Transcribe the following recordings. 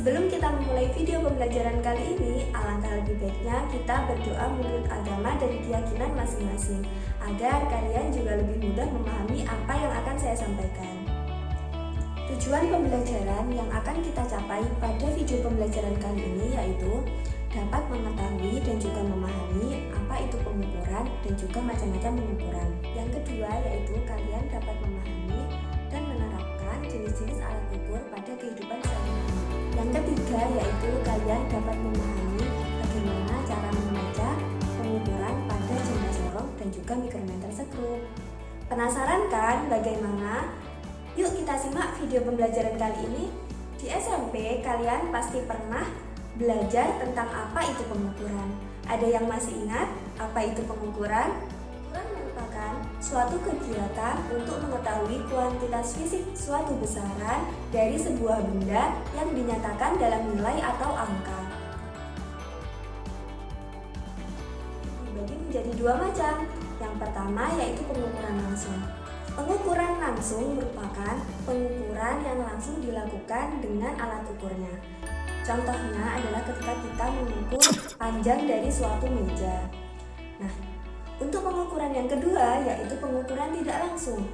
Sebelum kita memulai video pembelajaran kali ini, alangkah lebih baiknya kita berdoa menurut agama dan keyakinan masing-masing, agar kalian juga lebih mudah memahami apa yang akan saya sampaikan. Tujuan pembelajaran yang akan kita capai pada video pembelajaran kali ini yaitu dapat mengetahui dan juga memahami apa itu pengukuran dan juga macam-macam pengukuran. Yang kedua yaitu kalian dapat memahami dan menerapkan jenis-jenis alat ukur pada kehidupan sehari-hari. Yang ketiga yaitu kalian dapat memahami bagaimana cara membaca pengukuran pada jangka sorong dan juga mikrometer sekrup. Penasaran kan bagaimana? Yuk kita simak video pembelajaran kali ini. Di SMP kalian pasti pernah belajar tentang apa itu pengukuran. Ada yang masih ingat apa itu pengukuran? Pengukuran merupakan suatu kegiatan untuk mengetahui kuantitas fisik suatu besaran dari sebuah benda yang dinyatakan dalam nilai atau angka. Dibagi menjadi dua macam. Yang pertama yaitu pengukuran langsung. Pengukuran langsung merupakan pengukuran yang langsung dilakukan dengan alat ukurnya. Contohnya adalah ketika kita mengukur panjang dari suatu meja. Nah, untuk pengukuran yang kedua yaitu pengukuran tidak langsung.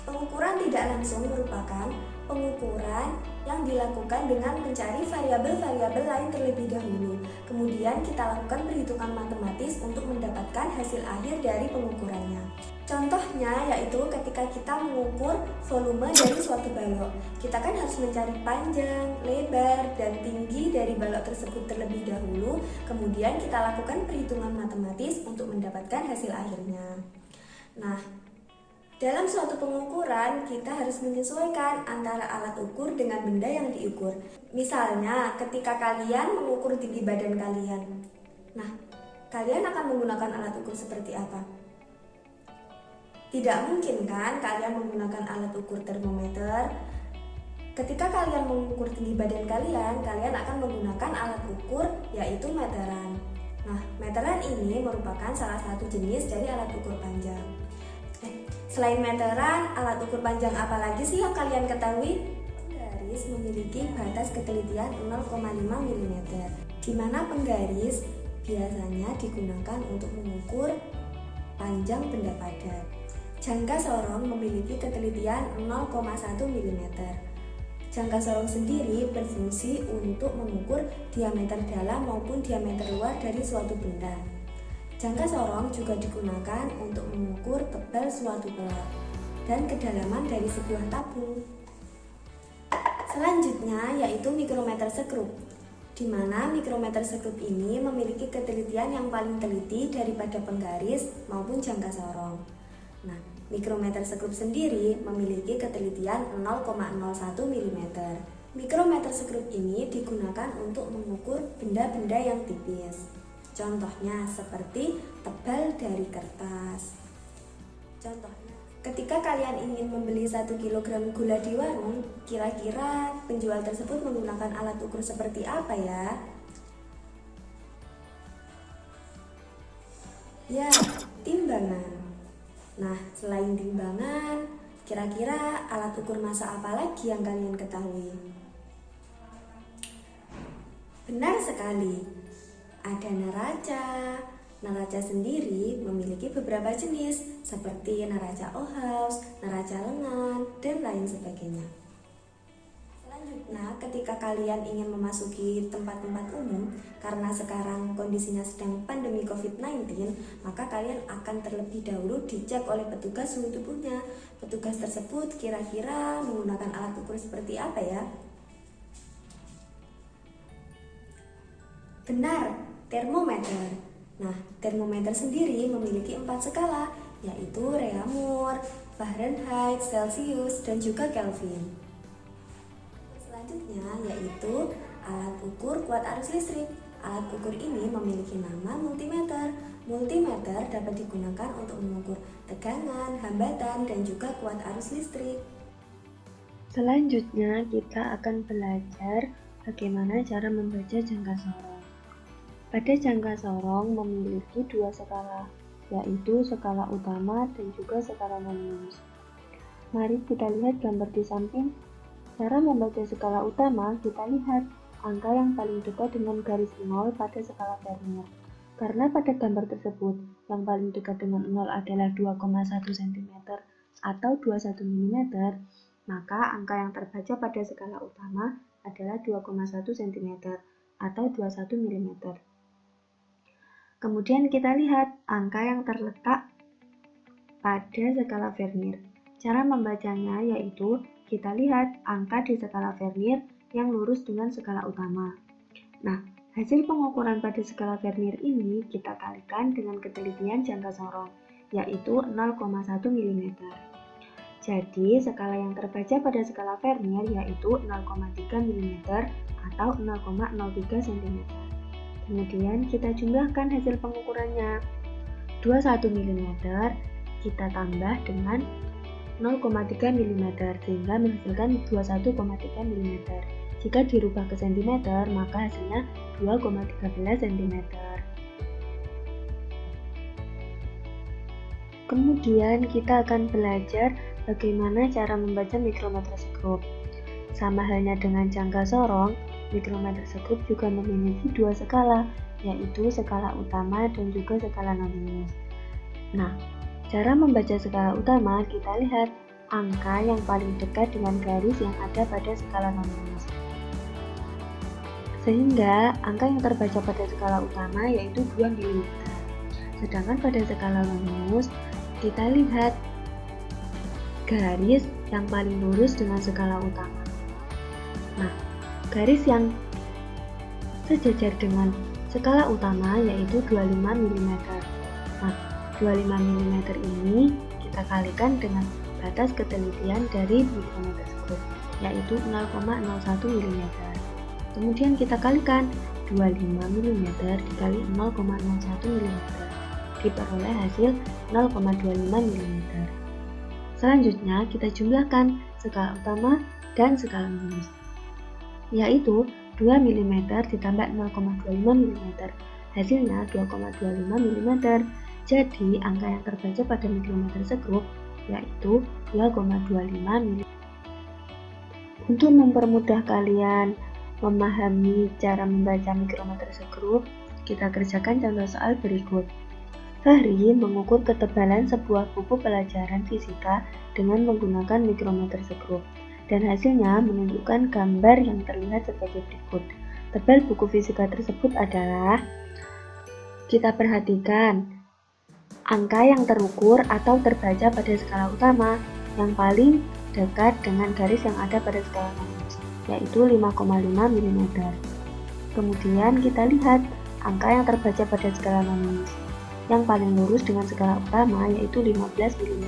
Pengukuran tidak langsung merupakan pengukuran yang dilakukan dengan mencari variabel-variabel lain terlebih dahulu. Kemudian kita lakukan perhitungan matematis untuk mendapatkan hasil akhir dari pengukurannya. Contohnya yaitu ketika kita mengukur volume dari suatu balok. Kita kan harus mencari panjang, lebar, dan tinggi dari balok tersebut terlebih dahulu. Kemudian kita lakukan perhitungan matematis untuk mendapatkan hasil akhirnya. Nah, dalam suatu pengukuran, kita harus menyesuaikan antara alat ukur dengan benda yang diukur. Misalnya, ketika kalian mengukur tinggi badan kalian. Nah, kalian akan menggunakan alat ukur seperti apa? Tidak mungkin kan kalian menggunakan alat ukur termometer. Ketika kalian mengukur tinggi badan kalian akan menggunakan alat ukur yaitu meteran. Nah, meteran ini merupakan salah satu jenis dari alat ukur panjang. Selain meteran, alat ukur panjang apa lagi sih yang kalian ketahui? Penggaris memiliki batas ketelitian 0,5 mm, di mana penggaris biasanya digunakan untuk mengukur panjang benda padat. Jangka sorong memiliki ketelitian 0,1 mm. Jangka sorong sendiri berfungsi untuk mengukur diameter dalam maupun diameter luar dari suatu benda. Jangka sorong juga digunakan untuk mengukur tebal suatu pelat dan kedalaman dari sebuah tabung. Selanjutnya yaitu mikrometer sekrup, di mana mikrometer sekrup ini memiliki ketelitian yang paling teliti daripada penggaris maupun jangka sorong. Nah, mikrometer sekrup sendiri memiliki ketelitian 0,01 mm. Mikrometer sekrup ini digunakan untuk mengukur benda-benda yang tipis. Contohnya seperti tebal dari kertas. Contohnya, ketika kalian ingin membeli 1 kg gula di warung, kira-kira penjual tersebut menggunakan alat ukur seperti apa ya? Ya, timbangan. Nah, selain timbangan, kira-kira alat ukur massa apa lagi yang kalian ketahui? Benar sekali. Ada neraca. Neraca sendiri memiliki beberapa jenis seperti neraca Ohaus, neraca lengan, dan lain sebagainya. Selanjutnya, ketika kalian ingin memasuki tempat-tempat umum, karena sekarang kondisinya sedang pandemi COVID-19, maka kalian akan terlebih dahulu dicek oleh petugas suhu tubuhnya. Petugas tersebut kira-kira menggunakan alat ukur seperti apa ya? Benar, termometer. Nah, termometer sendiri memiliki 4 skala, yaitu Reaumur, Fahrenheit, Celsius, dan juga Kelvin. Selanjutnya yaitu alat ukur kuat arus listrik. Alat ukur ini memiliki nama multimeter. Multimeter dapat digunakan untuk mengukur tegangan, hambatan, dan juga kuat arus listrik. Selanjutnya kita akan belajar bagaimana cara membaca jangka sorong. Pada jangka sorong memiliki 2 skala, yaitu skala utama dan juga skala non-minus. Mari kita lihat gambar di samping. Cara membaca skala utama kita lihat angka yang paling dekat dengan garis 0 pada skala Vernier. Karena pada gambar tersebut, yang paling dekat dengan 0 adalah 2,1 cm atau 21 mm, maka angka yang terbaca pada skala utama adalah 2,1 cm atau 21 mm. Kemudian kita lihat angka yang terletak pada skala Vernier. Cara membacanya yaitu kita lihat angka di skala Vernier yang lurus dengan skala utama. Nah, hasil pengukuran pada skala Vernier ini kita kalikan dengan ketelitian jangka sorong, yaitu 0,1 mm. Jadi, skala yang terbaca pada skala Vernier yaitu 0,3 mm atau 0,03 cm. Kemudian kita jumlahkan hasil pengukurannya. 21 mm kita tambah dengan 0,3 mm sehingga menghasilkan 21,3 mm. Jika dirubah ke cm maka hasilnya 2,13 cm. Kemudian kita akan belajar bagaimana cara membaca mikrometer skrup. Sama halnya dengan jangka sorong, mikrometer skrup juga memiliki dua skala, yaitu skala utama dan juga skala non-minus. Nah, cara membaca skala utama kita lihat angka yang paling dekat dengan garis yang ada pada skala non-minus. Sehingga angka yang terbaca pada skala utama yaitu 2 mm. Sedangkan pada skala non-minus kita lihat garis yang paling lurus dengan skala utama. Nah, garis yang sejajar dengan skala utama yaitu 25 mm. Nah, 25 mm ini kita kalikan dengan batas ketelitian dari mikrometer skrup yaitu 0,01 mm. Kemudian kita kalikan 25 mm dikali 0,01 mm diperoleh hasil 0,25 mm. Selanjutnya kita jumlahkan skala utama dan skala minus, yaitu 2 mm ditambah 0,25 mm, hasilnya 2,25 mm. Jadi angka yang terbaca pada mikrometer skrup yaitu 2,25 mm. Untuk mempermudah kalian memahami cara membaca mikrometer skrup, kita kerjakan contoh soal berikut. Fahri mengukur ketebalan sebuah buku pelajaran fisika dengan menggunakan mikrometer skrup, dan hasilnya menunjukkan gambar yang terlihat sebagai berikut. Tebal buku fisika tersebut adalah, kita perhatikan, angka yang terukur atau terbaca pada skala utama yang paling dekat dengan garis yang ada pada skala non-minus, yaitu 5,5 mm. Kemudian kita lihat angka yang terbaca pada skala non-minus yang paling lurus dengan skala utama yaitu 15 mm.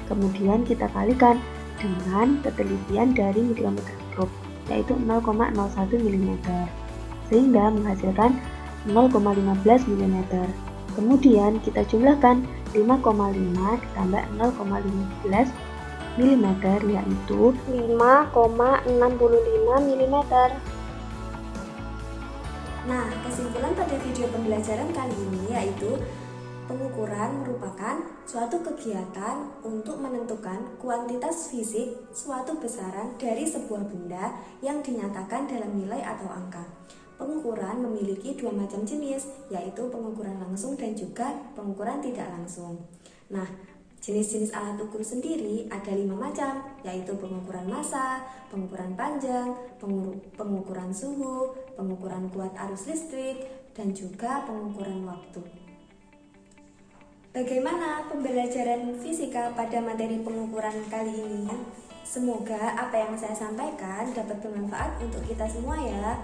Kemudian kita kalikan dengan ketelitian dari mikrometer skrup yaitu 0,01 mm sehingga menghasilkan 0,15 mm. Kemudian kita jumlahkan 5,5 ditambah 0,15 mm yaitu 5,65 mm. Nah, kesimpulan pada video pembelajaran kali ini yaitu pengukuran merupakan suatu kegiatan untuk menentukan kuantitas fisik suatu besaran dari sebuah benda yang dinyatakan dalam nilai atau angka. Pengukuran memiliki dua macam jenis, yaitu pengukuran langsung dan juga pengukuran tidak langsung. Nah, jenis-jenis alat ukur sendiri ada 5 macam, yaitu pengukuran massa, pengukuran panjang, pengukuran suhu, pengukuran kuat arus listrik, dan juga pengukuran waktu. Bagaimana pembelajaran fisika pada materi pengukuran kali ini? Semoga apa yang saya sampaikan dapat bermanfaat untuk kita semua ya.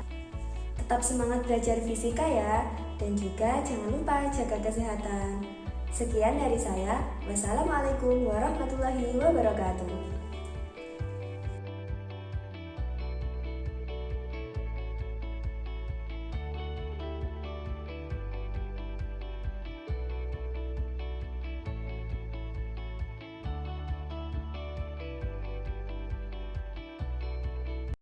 Tetap semangat belajar fisika ya, dan juga jangan lupa jaga kesehatan. Sekian dari saya. Wassalamualaikum warahmatullahi wabarakatuh.